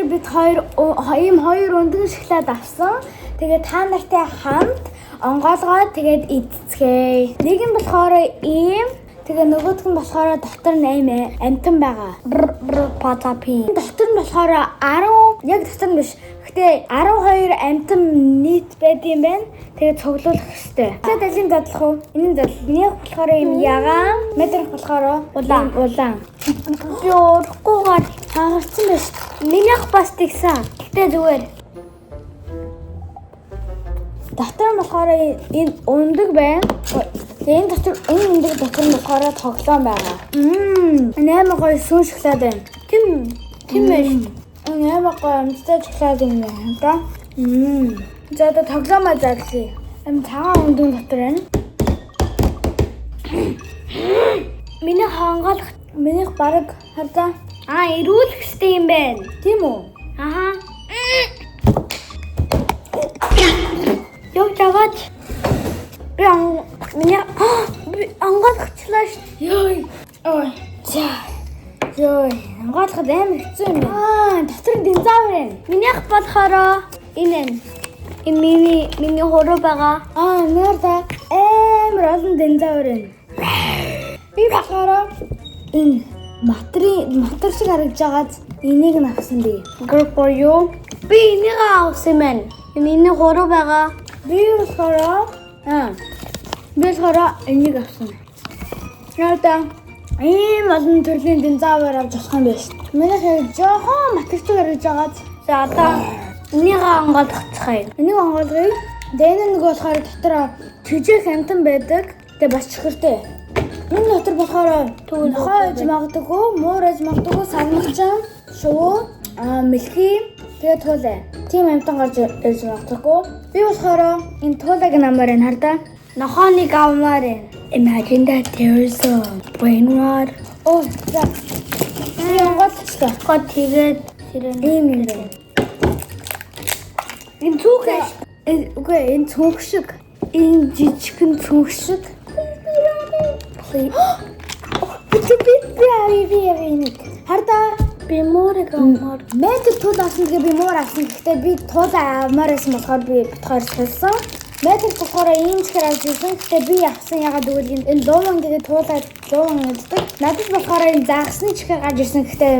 Тэгэхээр бид ийм хоёр өндөг шоколад авсан. Тэгээд та нартай хамт онгоолгоод тэгээд идцгээе. Нэг нь болохоор ийм, тэгээ нөгөөх нь болохоор дотор 8 амтан байгаа. Патапи. Дотор нь болохоор 10, яг дотор нь биш. Гэтэ 12 амтан нийт байд юм байна. Тэгээ цуглуулах хэрэгтэй. Тэгээд алин задлах уу? Энэ задлах. Нэг болохоор ийм ягаан, метрх болохоор улаан. Би урахгүйгээр хаарсан биш. Минийх бас тэгсэн. Гэтэ зүгээр. Дотор нь болохоор энэ өндөг байна. Энэ өндөг дотор нь болохоор тоглоом байгаа. 8 гоё сүн шоколад байна. Тийм ээ. 8 гоё амттай шоколад юм байна та. За одоо тоглоомоо зааглая. Цагаан өндөг дотор байна. Минийх бараг хардаа. Ирүүлэх хэрэгтэй юм байна. Тийм үү? Аха. Ёо жагач. Меня онгойлгочлаа шүү. Ой. Ёо. Онгойлгоход амар хэцүү юм байна. Дотор нь динозавр байна. Минийх болохоор энэ миний хороо байгаа. Нэрдэ амар олон динозавр байна. Би болохоор энэ мотор шиг харагдж байгаад энийг нь авсан би. Good for you. Би энийг авсан байна. Миний хороо байгаа. Би болохоор энийг авсан. Яа ийм олон төрлийн динозавр авч болох юм биш. Миний хэрэг жоохон математик харагдж байгаад. За одоо энийг онгойлгоцгаая. Энийг онгойлгоё. Дэн нэг болохоор дотор жижиг амтан байдаг. Тэгээ бас чихэртэй. Энэ дотор болохоор нохой ээж магадгүй, муур ээж магадгүй, сагнахчан, шувуу, мэлхий, тэгээ туулай. Тим амтан гарч ээж магадгүй. Би болохоор энэ туулайг намаар энэ хардаа. Нохооныг авмаар байна. Imagine that there's a brain rot. За. Би онгойлгочлаа. Тэгээд ийм юм байна. Энэ цүнх. Үгүй энэ цүнх шиг. Энэ жижигхэн цүнх шиг. Би хардаа би муурыг авмаар. Метр туул авсан гэгээ би муур авсан. Гэхдээ би туулаа авмаар байсан болохоор би бодхоор хэлсэн. Метр болохоор ийм чихэр авч ирсэн. Гэхдээ би авсан ягаад гэвэл энэ луван гэдэг туулаа луван гэдэг. Надад болохоор энэ загсны чихэр гарч ирсэн. Гэхдээ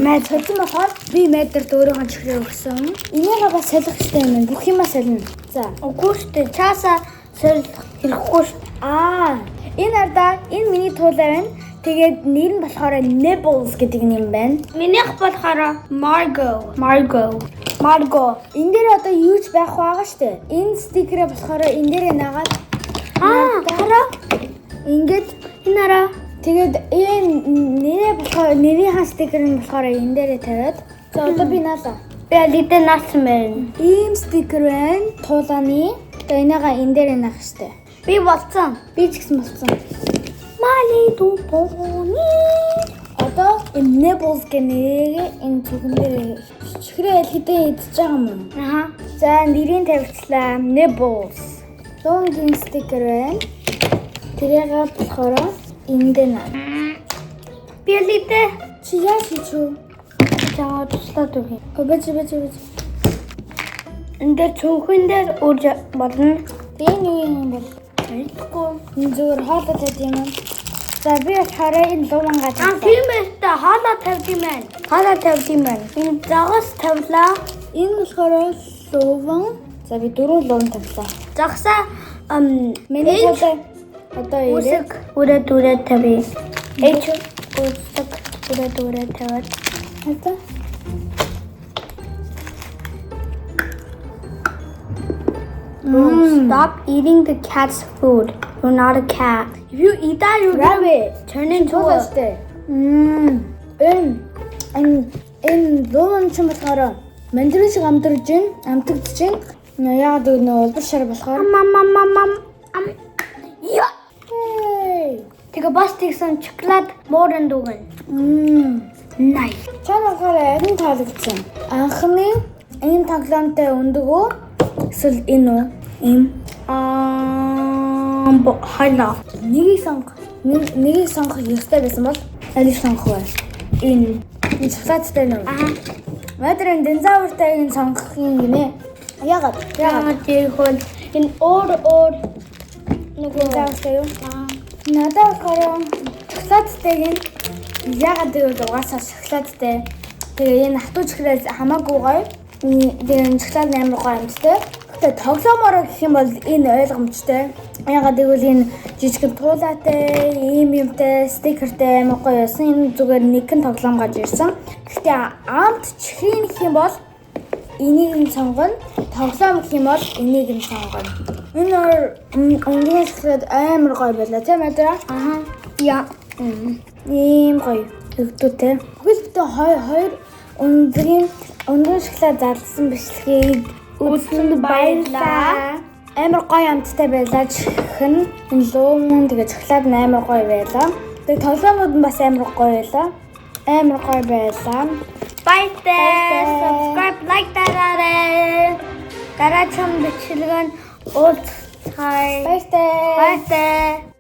метр хөдөн болохоор би метрт өөрийнхөө чихрээ өгсөн. Энийг бас солих хэрэгтэй юм байна. Бүх юмаа солино. За. Үгүй шүү. Чаасаа солих хэрэггүй шүү. Энэ ардаа энэ миний туулаа байна. Тэгээд нэр нь болохоор Nibbles гэдэг юм байна. Минийх болохоор Margo. Энэ дээр одоо юу ч байх байгаа штэ. Энэ стикерээ болохоор энэ дээр нагаад дараа ингээд энэ араа тэгээд энэ нэрээ болохоор нэрийн стикер нь болохоор энэ дээрээ тавиад. За одоо би наалаа. Би алидэ наасан байна. Ийм стикер байна. Туулааны. Тэгээ энийгаа энэ дээрээ наах штэ. Би болцсон. Би ч гэсэн болцсон. Мали дупони. Одоо энэ Nibbles гэнэ энэ зүгэн дээр чихрээ алидэ идчихэж байгаа юм. За нэрийг тавьчлаа. Nibbles. Лонгийн стикер байна. Тэрийг болохоор энд наа. Би алидэ чи яа хийчихв? Чамаа туслаад үгүй. Бэж. Энд цүнхэн дээр үрж болно. Тэгээ юу юм бол хэлэхгүй. Энэ зүгээр хоолой тавьд юм. За би хараа энэ луван газар. Тийм ээ та хоолой тавьд юм байна. Энэ загас тавлаа. Энэ болохоор луван. За би 4 луван тавлаа. Загсаа миний хоолой одоо үрээд тавья. Эч үрээд тавиад. Хата. Stop eating the cat's food. You're not a cat. If you eat that, you're gonna turn into a... Энэ луун ч болохоор мандрын шиг амтагдж байна. Яагаад гэвэл нөө улбар шар болохоор. Тэгээ бас тэгсэн шоколад муурын дүүгэн. Nice. Чанахаар энэ таалагдсан. Анхны энэ тоглоомтой өндөгөө эсвэл энэ үү? Хайла. Нэгийг сонгох ёстой байсан бол алийг сонгох вэ? Энэ шоколадтай нөө. Мадрын динозавртайг сонгох юм гинэ. Ягаад тэгвэл энэ өөр нөгөө динозавртай юу? Надад болохоор шоколадтайг нь ягаад гэвэл угаасаа шоколадтай. Тэгээ энэ хатууч хэрэг хамаагүй гоё. Тэгээ шоколад амар гоё юмтай. Гэтэ тоглоомоор гэх юм бол энэ ойлгомжтой. Ягаад гэвэл энэ жижигэн туулаатай, ийм юмтай, стикертэй амар гоё байсан. Энэ зүгээр нэгэн тоглоом гаж ирсэн. Гэтэ амт чихрийн гэх юм бол энийг нь сонгоно. Тоглоом гэх юм бол энийг нь сонгоно. Энэ өнгөрсөн шоколад амар гоё байлаа тийм ээ. Яа. Ийм гоё. Өгдөөтэй. Гэхдээ хоёр өнгөрсөн шоколад зарласан бичлэгийг үзсэнд баярлалаа. Амар гоё амттай байлаа чихэн. Энэ луумын тэгээ шоколад амар гоё байлаа. Тэгээ тоглоомууд нь бас амар гоё байлаа. Амар гоё байлаа. Баяртай. Subscribe, like дараарай. Дараагийн бичлэг нь уулзцай. Баяртай. Баяртай.